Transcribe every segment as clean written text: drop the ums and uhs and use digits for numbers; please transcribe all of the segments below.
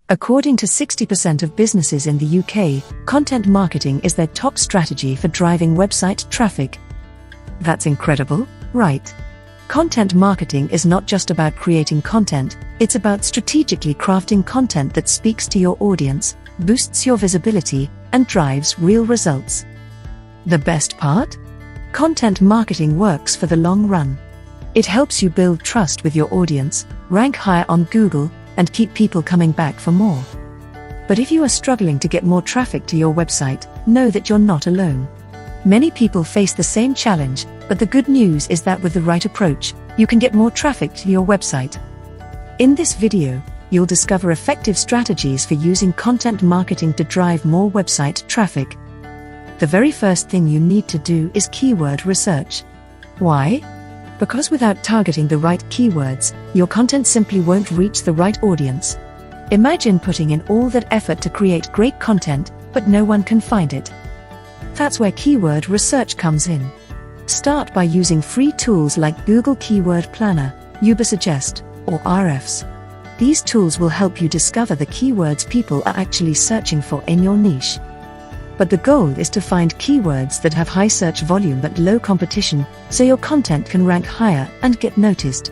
According to 60% of businesses in the UK, content marketing is their top strategy for driving website traffic. That's incredible, right? Content marketing is not just about creating content, it's about strategically crafting content that speaks to your audience, boosts your visibility, and drives real results. The best part? Content marketing works for the long run. It helps you build trust with your audience, rank higher on Google, and keep people coming back for more. But if you are struggling to get more traffic to your website, know that you're not alone. Many people face the same challenge, but the good news is that with the right approach, you can get more traffic to your website. In this video, you'll discover effective strategies for using content marketing to drive more website traffic. The very first thing you need to do is keyword research. Why? Because without targeting the right keywords, your content simply won't reach the right audience. Imagine putting in all that effort to create great content, but no one can find it. That's where keyword research comes in. Start by using free tools like Google Keyword Planner, Ubersuggest, or Ahrefs. These tools will help you discover the keywords people are actually searching for in your niche. But the goal is to find keywords that have high search volume but low competition, so your content can rank higher and get noticed.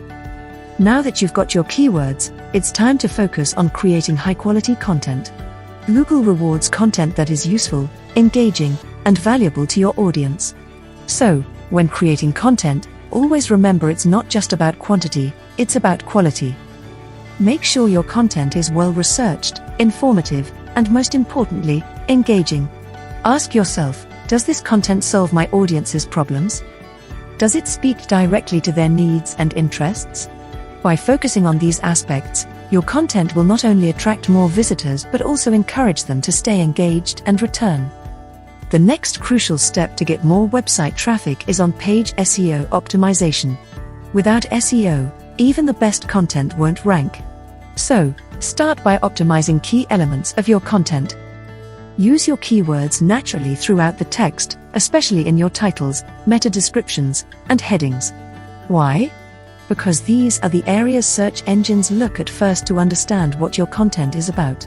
Now that you've got your keywords, it's time to focus on creating high-quality content. Google rewards content that is useful, engaging, and valuable to your audience. So, when creating content, always remember it's not just about quantity, it's about quality. Make sure your content is well-researched, informative, and most importantly, engaging. Ask yourself, does this content solve my audience's problems? Does it speak directly to their needs and interests? By focusing on these aspects, your content will not only attract more visitors but also encourage them to stay engaged and return. The next crucial step to get more website traffic is on-page SEO optimization. Without SEO, even the best content won't rank. So, start by optimizing key elements of your content. Use your keywords naturally throughout the text, especially in your titles, meta descriptions, and headings. Why? Because these are the areas search engines look at first to understand what your content is about.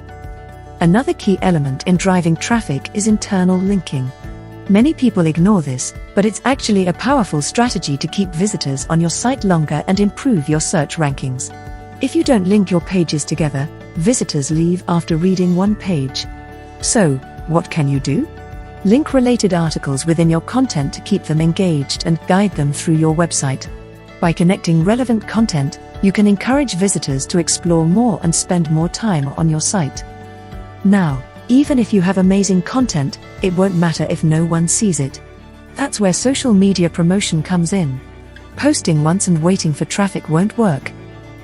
Another key element in driving traffic is internal linking. Many people ignore this, but it's actually a powerful strategy to keep visitors on your site longer and improve your search rankings. If you don't link your pages together, visitors leave after reading one page. So, what can you do? Link related articles within your content to keep them engaged and guide them through your website. By connecting relevant content, you can encourage visitors to explore more and spend more time on your site. Now, even if you have amazing content, it won't matter if no one sees it. That's where social media promotion comes in. Posting once and waiting for traffic won't work.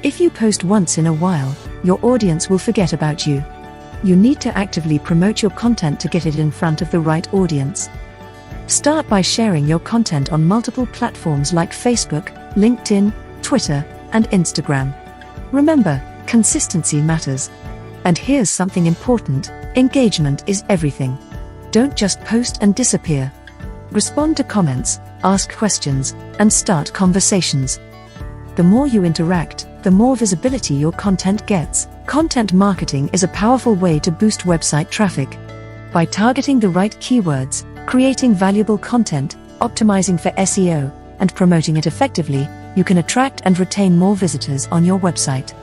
If you post once in a while, your audience will forget about you. You need to actively promote your content to get it in front of the right audience. Start by sharing your content on multiple platforms like Facebook, LinkedIn, Twitter, and Instagram. Remember, consistency matters. And here's something important: engagement is everything. Don't just post and disappear. Respond to comments, ask questions, and start conversations. The more you interact, the more visibility your content gets. Content marketing is a powerful way to boost website traffic. By targeting the right keywords, creating valuable content, optimizing for SEO, and promoting it effectively, you can attract and retain more visitors on your website.